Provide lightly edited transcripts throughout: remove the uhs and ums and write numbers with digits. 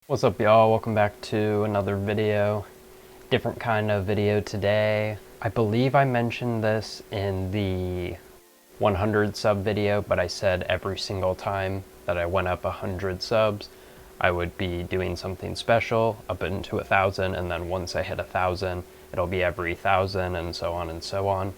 What's up, y'all? Welcome back to another video. Different kind of video today. I believe I mentioned this in the 100 sub video, but I said every single time that I went up 100 subs, I would be doing something special up into 1,000, and then once I hit 1,000, it'll be every 1,000, and so on and so on.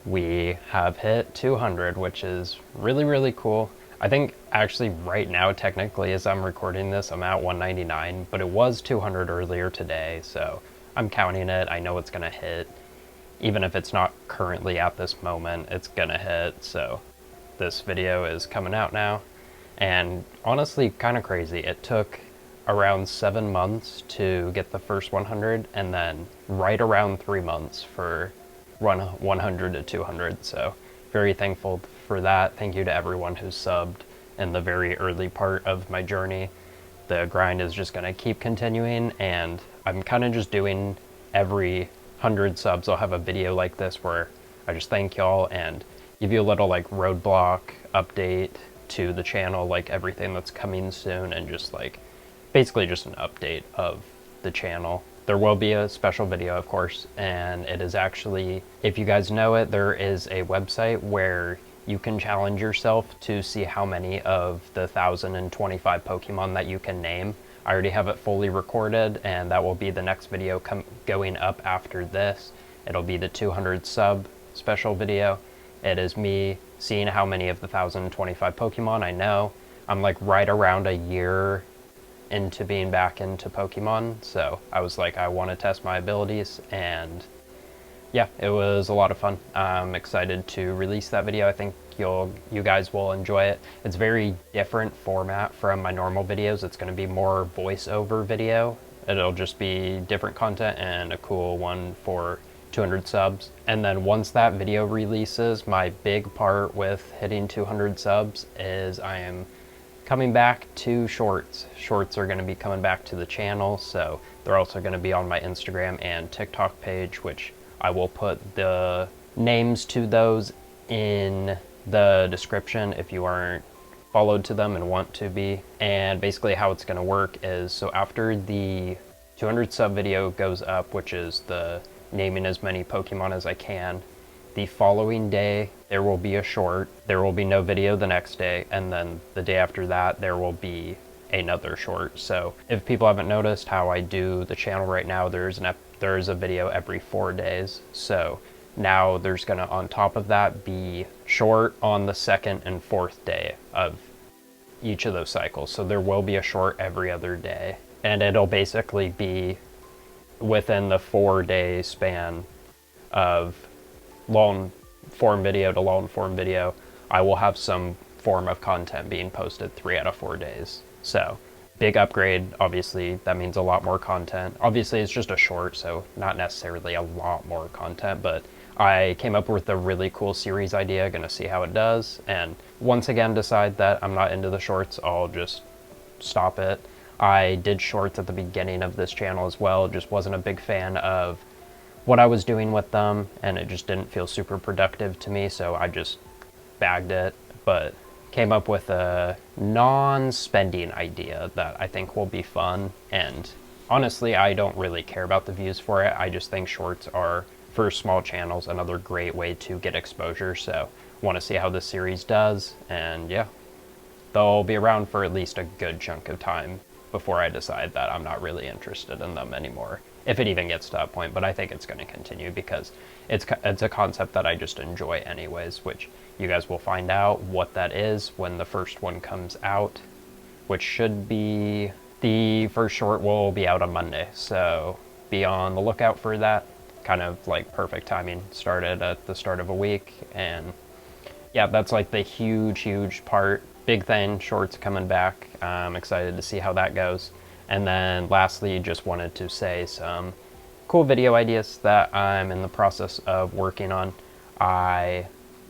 We have hit 200, which is really, really cool. I think actually right now, technically, as I'm recording this, I'm at 199, but it was 200 earlier today, so I'm counting it. I know it's gonna hit. Even if it's not currently at this moment, it's gonna hit, so this video is coming out now. And honestly, kind of crazy. It took around 7 months to get the first 100, and then right around 3 months for run 100 to 200, so very thankful for that. Thank you to everyone who subbed in the very early part of my journey. The grind is just going to keep continuing, and I'm kind of just doing every 100 subs I'll have a video like this where I just thank y'all and give you a little like roadblock update to the channel, like everything that's coming soon, and just like basically just an update of the channel. There will be a special video, of course, and it is actually, if you guys know it, there is a website where you can challenge yourself to see how many of the 1,025 Pokemon that you can name. I already have it fully recorded, and that will be the next video going up after this. It'll be the 200 sub special video. It is me seeing how many of the 1,025 Pokemon I know. I'm like right around a year into being back into Pokemon, so I was like, I want to test my abilities, and yeah, it was a lot of fun. I'm excited to release that video. I think you guys will enjoy it. It's very different format from my normal videos. It's going to be more voiceover video. It'll just be different content and a cool one for 200 subs. And then once that video releases, my big part with hitting 200 subs is I am coming back to shorts. Shorts are going to be coming back to the channel, so they're also going to be on my Instagram and TikTok page, which I will put the names to those in the description if you aren't followed to them and want to be. And basically how it's going to work is, so after the 200 sub video goes up, which is the naming as many Pokemon as I can, the following day there will be a short. There will be no video the next day, and then the day after that there will be another short. So if people haven't noticed how I do the channel right now, there's a video every 4 days. So now there's gonna, on top of that, be short on the second and fourth day of each of those cycles. So there will be a short every other day, and it'll basically be within the 4-day span of long form video to long form video. I will have some form of content being posted 3 out of 4 days. So big upgrade. Obviously that means a lot more content. Obviously it's just a short, so not necessarily a lot more content, but I came up with a really cool series idea. Gonna see how it does, and once again decide that I'm not into the shorts, I'll just stop it. I did shorts at the beginning of this channel as well, just wasn't a big fan of what I was doing with them, and it just didn't feel super productive to me, so I just bagged it, but came up with a non-spending idea that I think will be fun. And honestly, I don't really care about the views for it. I just think shorts are, for small channels, another great way to get exposure, so want to see how this series does. And yeah, they'll be around for at least a good chunk of time before I decide that I'm not really interested in them anymore, if it even gets to that point. But I think it's going to continue because it's a concept that I just enjoy anyways, which you guys will find out what that is when the first one comes out, which should be, the first short will be out on Monday, so be on the lookout for that. Kind of like perfect timing, started at the start of a week. And yeah, that's like the huge part. Big thing, shorts coming back. I'm excited to see how that goes. And then lastly, just wanted to say some cool video ideas that I'm in the process of working on. I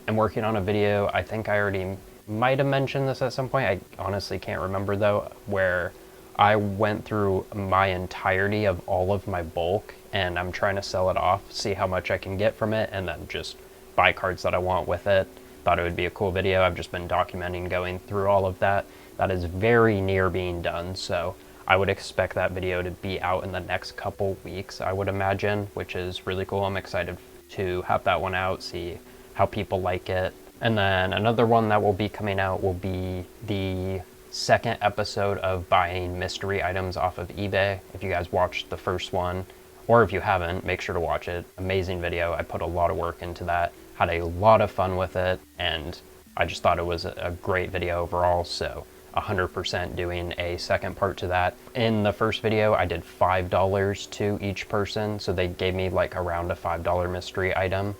am working on a video, I think I already might have mentioned this at some point, I honestly can't remember though, where I went through my entirety of all of my bulk, and I'm trying to sell it off, see how much I can get from it, and then just buy cards that I want with it. Thought it would be a cool video. I've just been documenting going through all of that. That is very near being done, so I would expect that video to be out in the next couple weeks, I would imagine, which is really cool. I'm excited to have that one out, see how people like it. And then another one that will be coming out will be the second episode of buying mystery items off of eBay. If you guys watched the first one, or if you haven't, make sure to watch it. Amazing video. I put a lot of work into that, had a lot of fun with it, and I just thought it was a great video overall, so 100% doing a second part to that. In the first video, I did $5 to each person, so they gave me like around a $5 mystery item.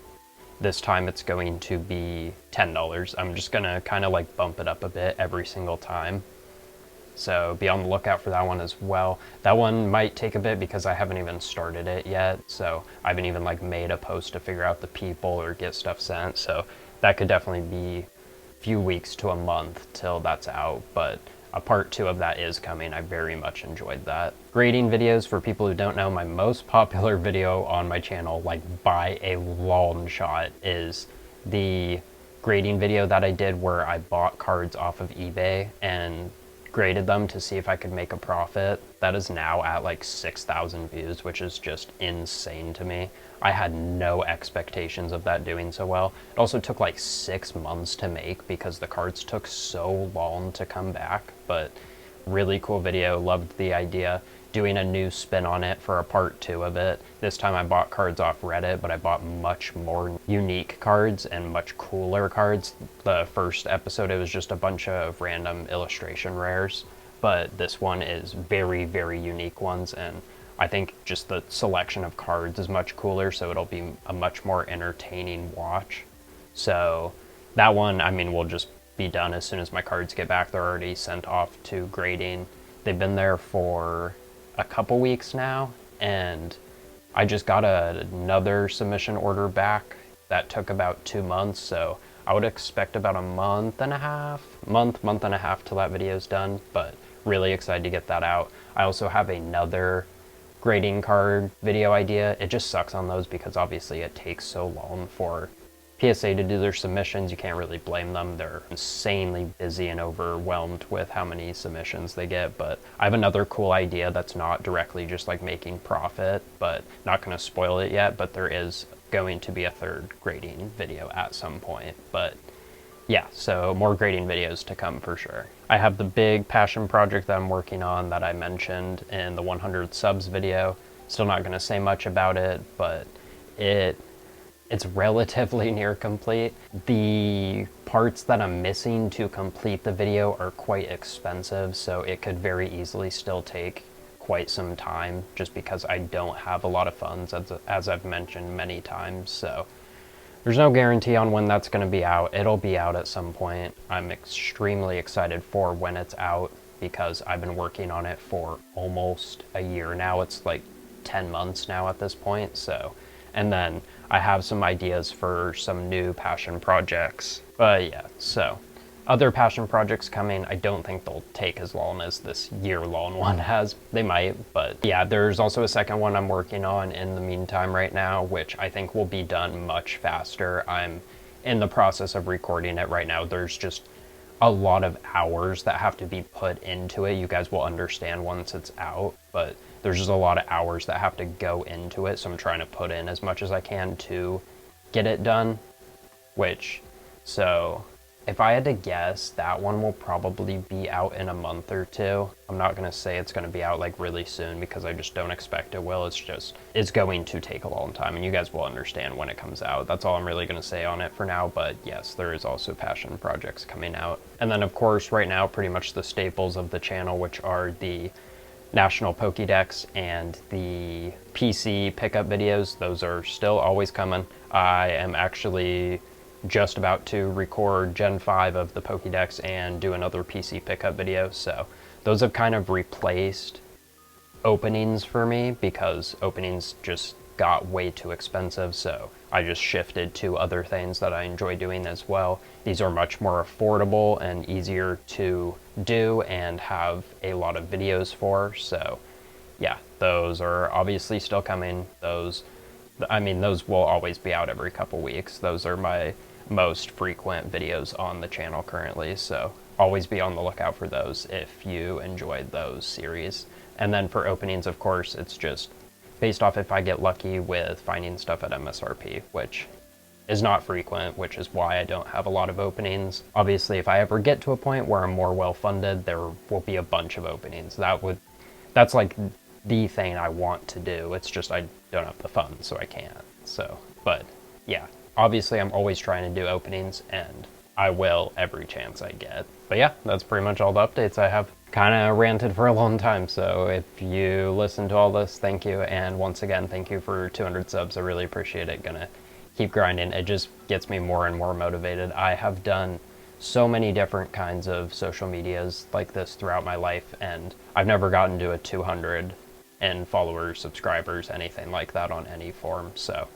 This time it's going to be $10. I'm just gonna kind of like bump it up a bit every single time. So be on the lookout for that one as well. That one might take a bit because I haven't even started it yet, so I haven't even like made a post to figure out the people or get stuff sent, so that could definitely be few weeks to a month till that's out, but a part 2 of that is coming. I very much enjoyed that. Grading videos, for people who don't know, my most popular video on my channel, like by a long shot, is the grading video that I did where I bought cards off of eBay and graded them to see if I could make a profit. That is now at like 6,000 views, which is just insane to me. I had no expectations of that doing so well. It also took like 6 months to make because the cards took so long to come back, but really cool video. Loved the idea. Doing a new spin on it for a part 2 of it. This time I bought cards off Reddit, but I bought much more unique cards and much cooler cards. The first episode, it was just a bunch of random illustration rares, but this one is very, very unique ones, and I think just the selection of cards is much cooler, so it'll be a much more entertaining watch. So that one, I mean, will just be done as soon as my cards get back. They're already sent off to grading. They've been there for a couple weeks now, and I just got another submission order back that took about 2 months, so I would expect about a month and a half till that video's done, but really excited to get that out. I also have another grading card video idea. It just sucks on those because obviously it takes so long for PSA to do their submissions. You can't really blame them. They're insanely busy and overwhelmed with how many submissions they get, but I have another cool idea that's not directly just like making profit, but not going to spoil it yet, but there is going to be a third grading video at some point. But yeah, so more grading videos to come for sure. I have the big passion project that I'm working on that I mentioned in the 100 subs video. Still not going to say much about it, but it's relatively near complete. The parts that I'm missing to complete the video are quite expensive, so it could very easily still take quite some time just because I don't have a lot of funds, as I've mentioned many times. So there's no guarantee on when that's going to be out. It'll be out at some point. I'm extremely excited for when it's out because I've been working on it for almost a year now. It's like 10 months now at this point, so. And then I have some ideas for some new passion projects. But yeah, so other passion projects coming. I don't think they'll take as long as this year-long one has. They might, but yeah, there's also a second one I'm working on in the meantime right now, which I think will be done much faster. I'm in the process of recording it right now. There's just a lot of hours that have to be put into it. You guys will understand once it's out, but there's just a lot of hours that have to go into it, so I'm trying to put in as much as I can to get it done, so if I had to guess, that one will probably be out in a month or 2. I'm not going to say it's going to be out like really soon because I just don't expect it will. It's going to take a long time, and you guys will understand when it comes out. That's all I'm really going to say on it for now, but yes, there is also passion projects coming out. And then of course right now, pretty much the staples of the channel, which are the National Pokédex and the PC pickup videos. Those are still always coming. I am actually just about to record Gen 5 of the Pokédex and do another PC pickup video, so those have kind of replaced openings for me because openings just got way too expensive, so I just shifted to other things that I enjoy doing as well. These are much more affordable and easier to do and have a lot of videos for, so yeah, those are obviously still coming. Those will always be out every couple weeks. Those are my most frequent videos on the channel currently, so always be on the lookout for those if you enjoyed those series. And then for openings, of course, it's just based off if I get lucky with finding stuff at MSRP, which is not frequent, which is why I don't have a lot of openings. Obviously, if I ever get to a point where I'm more well-funded, there will be a bunch of openings. That's like the thing I want to do. It's just I don't have the funds, so I can't. So, but yeah, obviously I'm always trying to do openings, and I will every chance I get. But yeah, that's pretty much all the updates I have. Kind of ranted for a long time, so if you listen to all this, thank you. And once again, thank you for 200 subs. I really appreciate it. Gonna keep grinding. It just gets me more and more motivated. I have done so many different kinds of social medias like this throughout my life, and I've never gotten to a 200 in followers, subscribers, anything like that on any form. So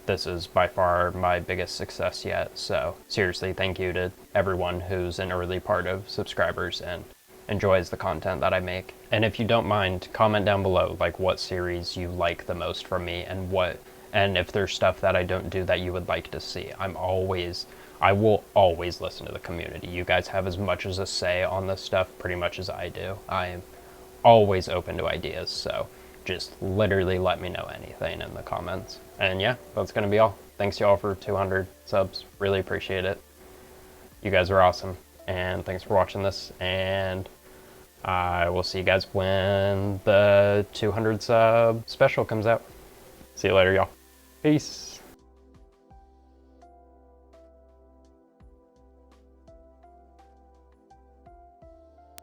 this is by far my biggest success yet. So seriously, thank you to everyone who's an early part of subscribers and enjoys the content that I make. And if you don't mind, comment down below like what series you like the most from me, and if there's stuff that I don't do that you would like to see. I will always listen to the community. You guys have as much as a say on this stuff pretty much as I do. I am always open to ideas, so just literally let me know anything in the comments. And yeah, that's gonna be all. Thanks y'all for 200 subs. Really appreciate it. You guys are awesome. And thanks for watching this, and I will see you guys when the 200 sub special comes out. See you later, y'all. Peace.